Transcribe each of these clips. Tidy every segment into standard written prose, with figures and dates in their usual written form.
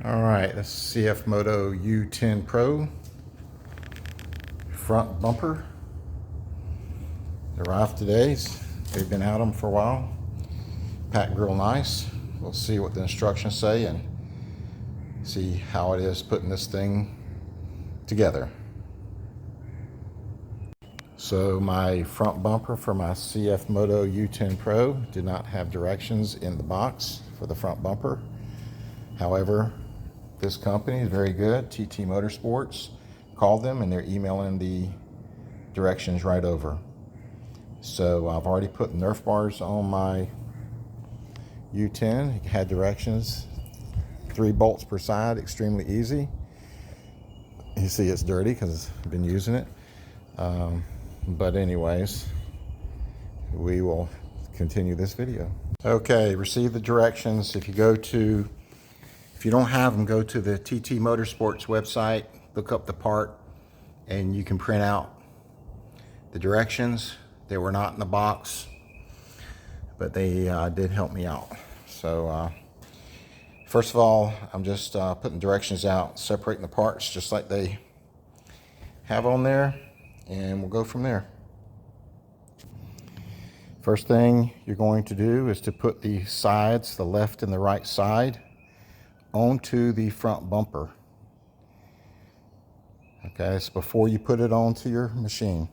All right, this is CF Moto U10 Pro front bumper. It arrived today. They've been out them for a while. Packed real nice. We'll see what the instructions say and see how it is putting this thing together. So my front bumper for my CF Moto U10 Pro did not have directions in the box for the front bumper. However, this company is very good, TT Motorsports. Called them and they're emailing the directions right over. So I've already put Nerf bars on my U10. It had directions, 3 bolts per side, extremely easy. You see it's dirty because I've been using it. But anyways, we will continue this video. Okay, receive the directions. If you don't have them, go to the TT Motorsports website, look up the part, and you can print out the directions. They were not in the box, but they did help me out. So first of all, I'm just putting directions out, separating the parts just like they have on there, and we'll go from there. First thing you're going to do is to put the sides, the left and the right side, onto the front bumper. Okay, it's before you put it onto your machine.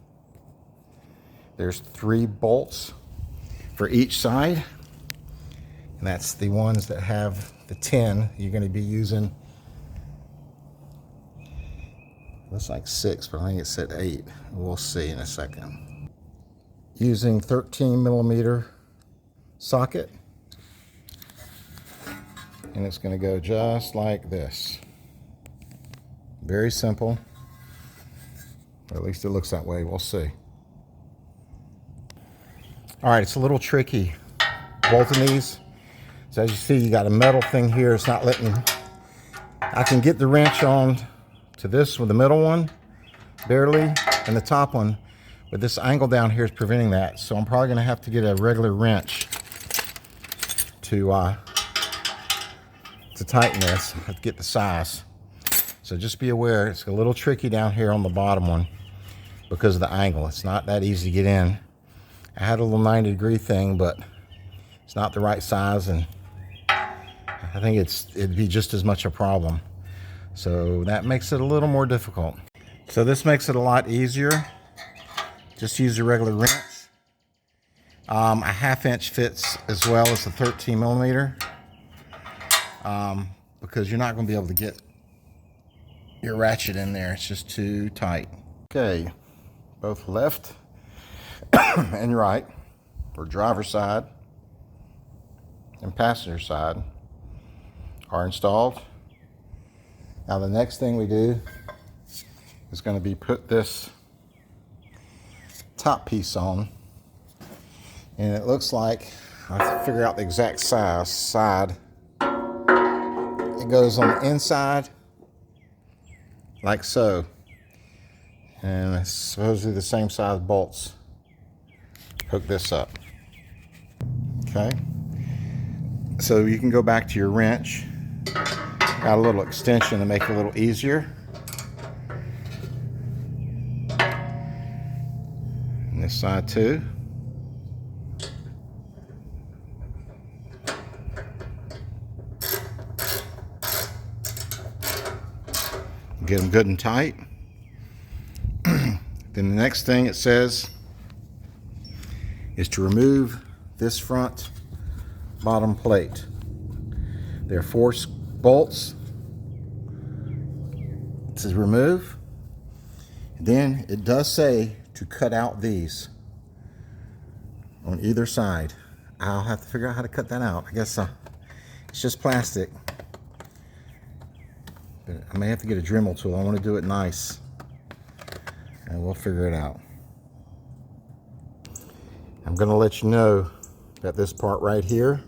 There's 3 bolts for each side, and that's the ones that have the 10. You're going to be using, looks like 6, but I think it said 8. We'll see in a second. Using 13 millimeter socket, and it's going to go just like this. Very simple, or at least it looks that way. We'll see. All right, it's a little tricky bolting these. So as you see, you got a metal thing here. It's not letting, I can get the wrench on to this with the middle one, barely, and the top one, but this angle down here is preventing that. So I'm probably gonna have to get a regular wrench to tighten this, to get the size. So just be aware, it's a little tricky down here on the bottom one because of the angle. It's not that easy to get in. I had a little 90-degree thing, but it's not the right size, and I think it'd be just as much a problem. So that makes it a little more difficult. So this makes it a lot easier. Just use a regular wrench. A 1/2 inch fits as well as a 13 millimeter, because you're not going to be able to get your ratchet in there. It's just too tight. Okay, both left and right, or driver's side and passenger side, are installed. Now the next thing we do is going to be put this top piece on, and it looks like, I have to figure out the exact side. It goes on the inside like so, and it's supposedly the same size bolts hook this up. Okay, so you can go back to your wrench. Got a little extension to make it a little easier. And this side too. Get them good and tight. Then the next thing it says is to remove this front bottom plate. There are 4 bolts. It says remove. Then it does say to cut out these on either side. I'll have to figure out how to cut that out. I guess it's just plastic. But I may have to get a Dremel tool. I want to do it nice, and we'll figure it out. I'm going to let you know that this part right here,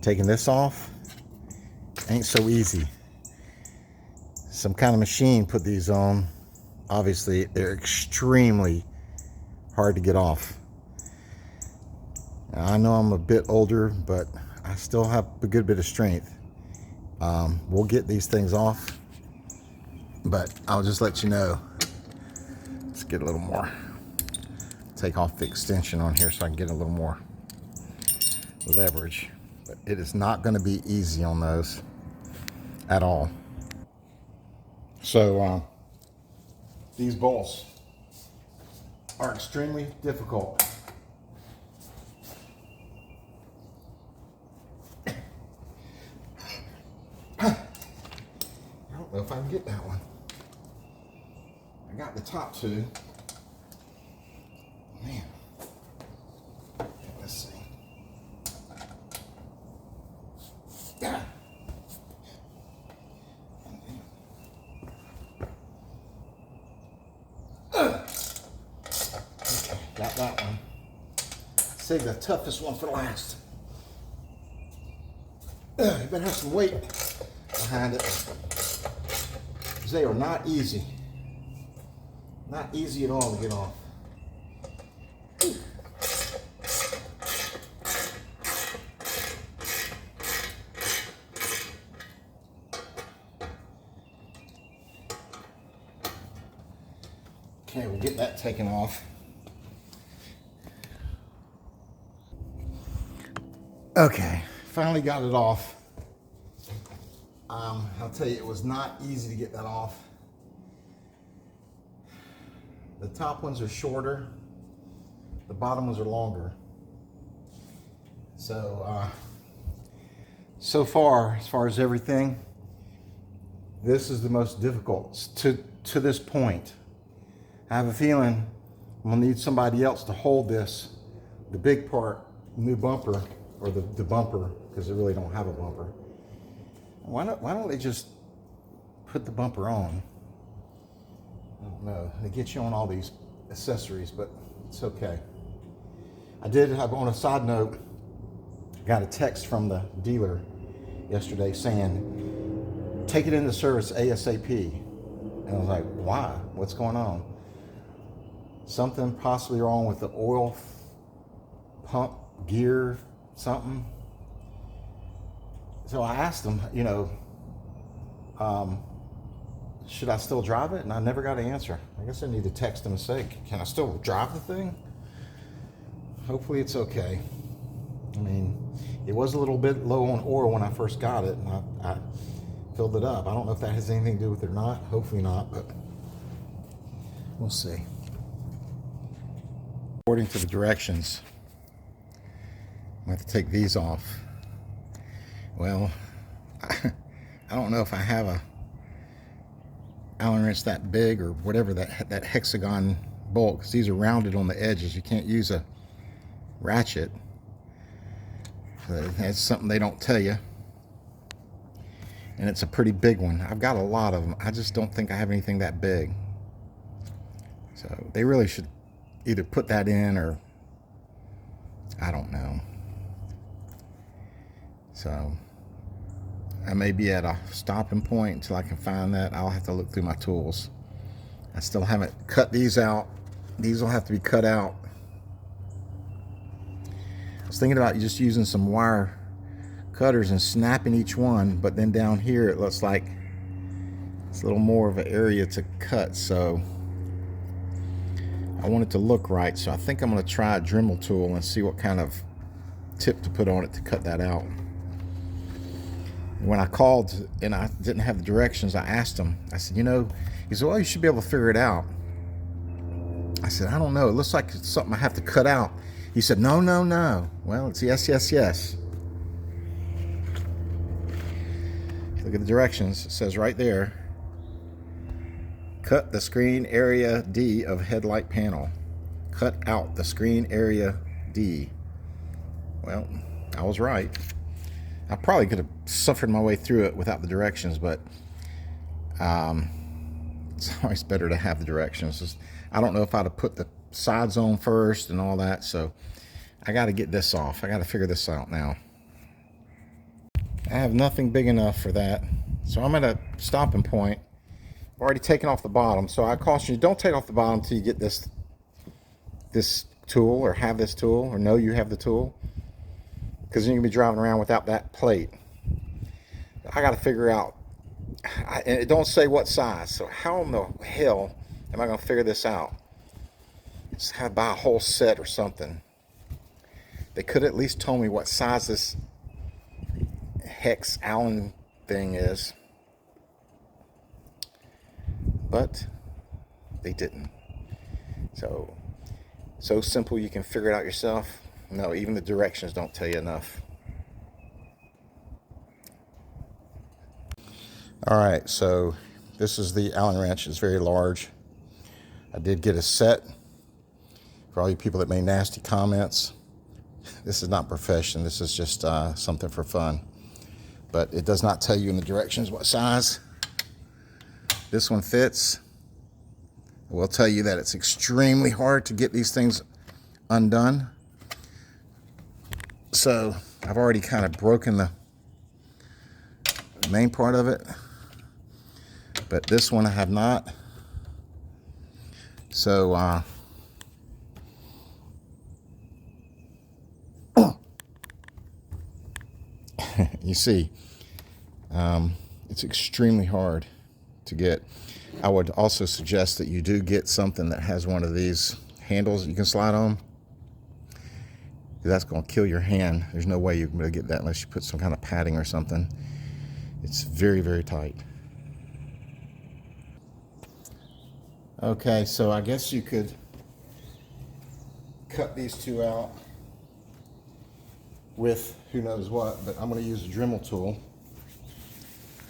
taking this off, ain't so easy. Some kind of machine put these on. Obviously, they're extremely hard to get off. Now, I know I'm a bit older, but I still have a good bit of strength. We'll get these things off, but I'll just let you know. Let's get a little more. Take off the extension on here so I can get a little more leverage. But it is not going to be easy on those at all. So these bolts are extremely difficult. I don't know if I can get that one. I got the top two. Man. Let's see. Yeah. Okay, got that one. Save the toughest one for last. You better have some weight behind it, because they are not easy. Not easy at all to get off. Okay, we'll get that taken off. Okay, finally got it off. I'll tell you, it was not easy to get that off. The top ones are shorter, the bottom ones are longer. So, so far as everything, this is the most difficult to this point. I have a feeling I'm gonna need somebody else to hold this, the big part, new bumper, or the bumper, because they really don't have a bumper. Why don't they just put the bumper on? I don't know. They get you on all these accessories, but it's okay. I did have, on a side note, got a text from the dealer yesterday saying, take it into service ASAP. And I was like, why? What's going on? Something possibly wrong with the oil pump, gear, something. So I asked him, you know, should I still drive it? And I never got an answer. I guess I need to text him and say, can I still drive the thing? Hopefully it's okay. I mean, it was a little bit low on oil when I first got it, and I filled it up. I don't know if that has anything to do with it or not. Hopefully not, but we'll see. According to the directions, I'm going to have to take these off. Well, I don't know if I have a Allen wrench that big or whatever, that hexagon bolt, because these are rounded on the edges. You can't use a ratchet. That's something they don't tell you. And it's a pretty big one. I've got a lot of them. I just don't think I have anything that big. So they really should either put that in, or I don't know. So I may be at a stopping point until I can find that. I'll have to look through my tools. I still haven't cut these out. These will have to be cut out. I was thinking about just using some wire cutters and snapping each one, but then down here it looks like it's a little more of an area to cut, so I want it to look right. So I think I'm going to try a Dremel tool and see what kind of tip to put on it to cut that out. When I called and I didn't have the directions, I asked him, I said, you know, he said, well, you should be able to figure it out. I said, I don't know, it looks like it's something I have to cut out. He said, no, no, no. Well, it's yes, yes, yes. Look at the directions. It says right there, cut the screen area D of headlight panel. Cut out the screen area D. Well, I was right. I probably could have suffered my way through it without the directions, but it's always better to have the directions. I don't know if I'd have put the sides on first and all that, so I got to get this off. I got to figure this out now. I have nothing big enough for that, so I'm at a stopping point. I've already taken off the bottom, so I caution you, don't take off the bottom until you get this tool, or have this tool, or know you have the tool, because then you're going to be driving around without that plate. I got to figure out, and it don't say what size, so how in the hell am I going to figure this out? Just have to buy a whole set or something. They could at least tell me what size this hex Allen thing is, but they didn't. So simple you can figure it out yourself. No, even the directions don't tell you enough. All right, so this is the Allen wrench. It's very large. I did get a set. For all you people that made nasty comments, this is not profession. This is just something for fun. But it does not tell you in the directions what size this one fits. I will tell you that it's extremely hard to get these things undone. So I've already kind of broken the main part of it, but this one I have not. So you see, it's extremely hard to get. I would also suggest that you do get something that has one of these handles that you can slide on. That's going to kill your hand. There's no way you're going to get that unless you put some kind of padding or something. It's very, very tight. Okay, so I guess you could cut these two out with who knows what, but I'm going to use a Dremel tool.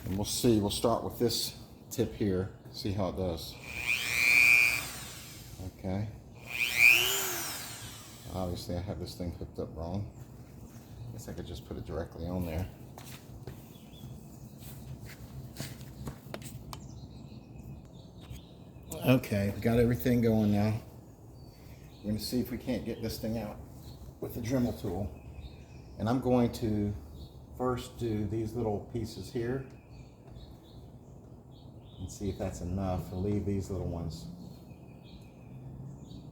And we'll see. We'll start with this tip here, see how it does. Okay. Obviously I have this thing hooked up wrong. I guess I could just put it directly on there. Okay, we got everything going now. We're going to see if we can't get this thing out with the Dremel tool. And I'm going to first do these little pieces here and see if that's enough. I'll leave these little ones,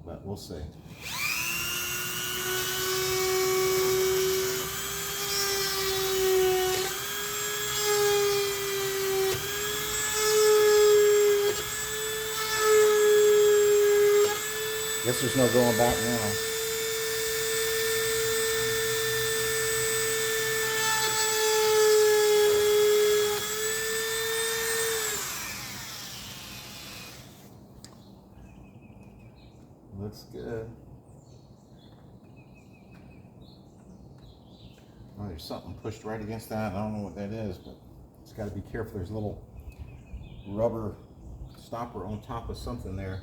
but we'll see. Guess there's no going back now. Looks good. Oh, there's something pushed right against that. I don't know what that is, but it's got to be careful. There's a little rubber stopper on top of something there.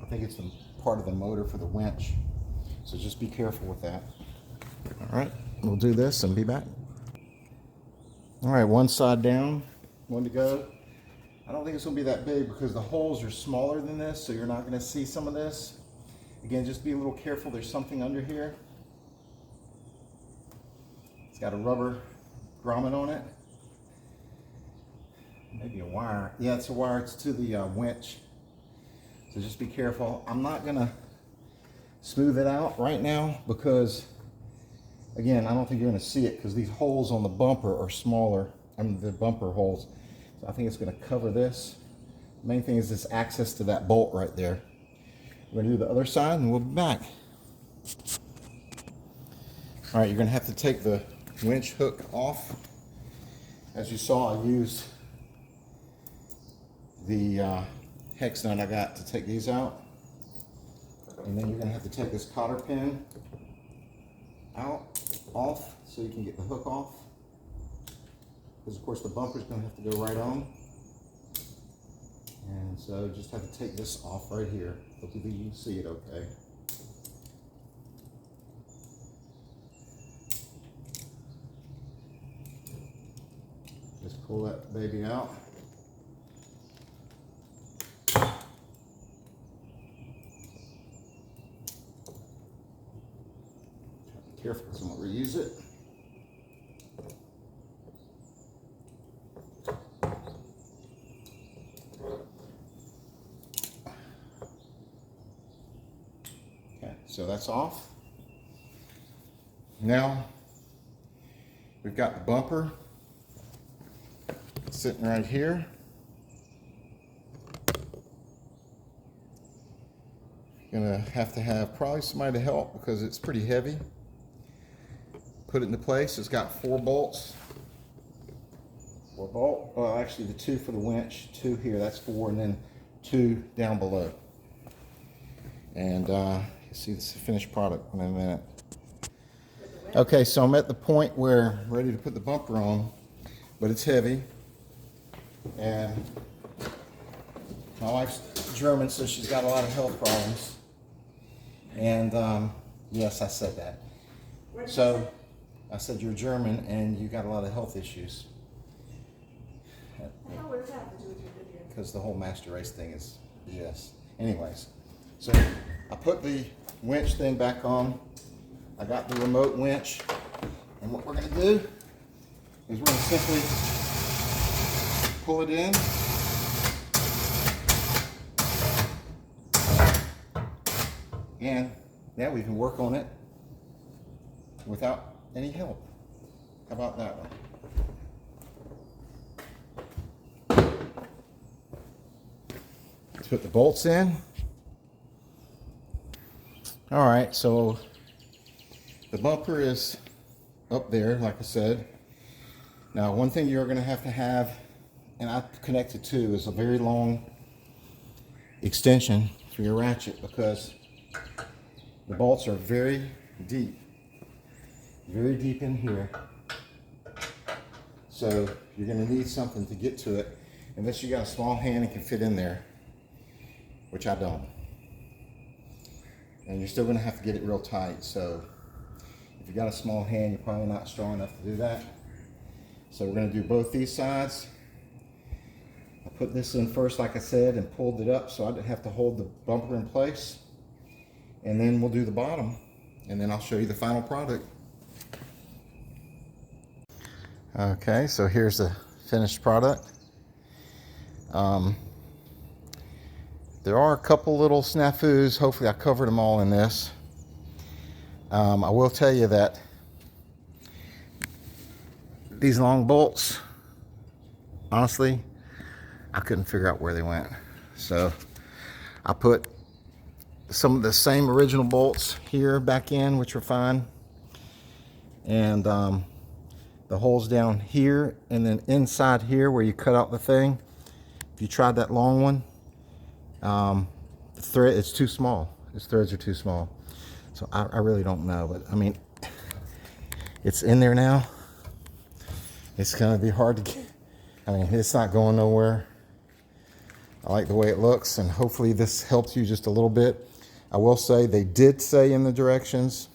I think it's the part of the motor for the winch. So just be careful with that. All right, we'll do this and be back. All right, one side down, one to go. I don't think it's gonna be that big because the holes are smaller than this, so you're not gonna see some of this. Again, just be a little careful. There's something under here. It's got a rubber grommet on it. Maybe a wire. Yeah, it's a wire. It's to the winch. So just be careful. I'm not gonna smooth it out right now because, again, I don't think you're gonna see it because these holes on the bumper are smaller. I mean, the bumper holes. So I think it's gonna cover this. The main thing is this access to that bolt right there. We're gonna do the other side and we'll be back. All right, you're gonna have to take the winch hook off. As you saw, I used the hex nut I got to take these out. And then you're gonna have to take this cotter pin off so you can get the hook off. Because of course the bumper's gonna have to go right on. And so just have to take this off right here. Hopefully you can see it okay. Just pull that baby out. Careful because I'm going to reuse it. Okay, so that's off. Now we've got the bumper sitting right here. Gonna have to have probably somebody to help because it's pretty heavy. Put it into place. It's got 4 bolts. 4 bolt. Well, actually the 2 for the winch, 2 here. That's 4, and then 2 down below. And you'll see this finished product in a minute. Okay, so I'm at the point where I'm ready to put the bumper on, but it's heavy. And my wife's German, so she's got a lot of health problems. And yes, I said that. So I said you're German and you got a lot of health issues. Because the whole master race thing is BS. Anyways, so I put the winch thing back on. I got the remote winch, and what we're going to do is we're going to simply pull it in. And now we can work on it without any help. How about that one? Let's put the bolts in. All right, so the bumper is up there, like I said. Now, one thing you're going to have, and I've connected to, is a very long extension for your ratchet, because the bolts are very deep in here. So you're going to need something to get to it, unless you got a small hand and can fit in there, which I don't. And you're still going to have to get it real tight. So if you got a small hand, you're probably not strong enough to do that. So we're going to do both these sides. I put this in first, like I said, and pulled it up so I didn't have to hold the bumper in place. And then we'll do the bottom, and then I'll show you the final product. Okay, so here's the finished product. There are a couple little snafus. Hopefully I covered them all in this. I will tell you that these long bolts, honestly, I couldn't figure out where they went. So I put some of the same original bolts here back in, which are fine. And the holes down here, and then inside here where you cut out the thing, if you tried that long one, the thread, it's too small. Its threads are too small. So I really don't know, but I mean, it's in there now. It's gonna be hard to get. I mean, it's not going nowhere. I like the way it looks, and hopefully this helps you just a little bit. I will say, they did say in the directions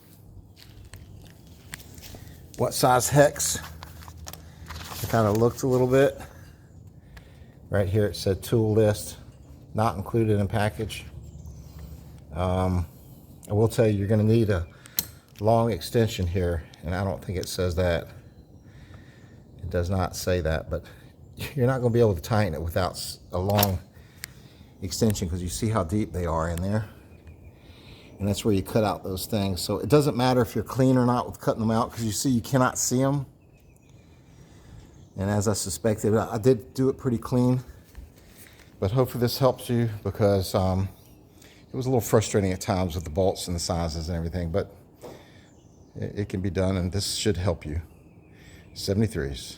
what size hex. It kind of looked a little bit. Right here it said tool list, not included in package. I will tell you, you're going to need a long extension here, and I don't think it says that. It does not say that, but you're not going to be able to tighten it without a long extension, because you see how deep they are in there. And that's where you cut out those things. So it doesn't matter if you're clean or not with cutting them out, because you see you cannot see them. And as I suspected, I did do it pretty clean. But hopefully this helps you, because it was a little frustrating at times with the bolts and the sizes and everything. But it can be done, and this should help you. 73s.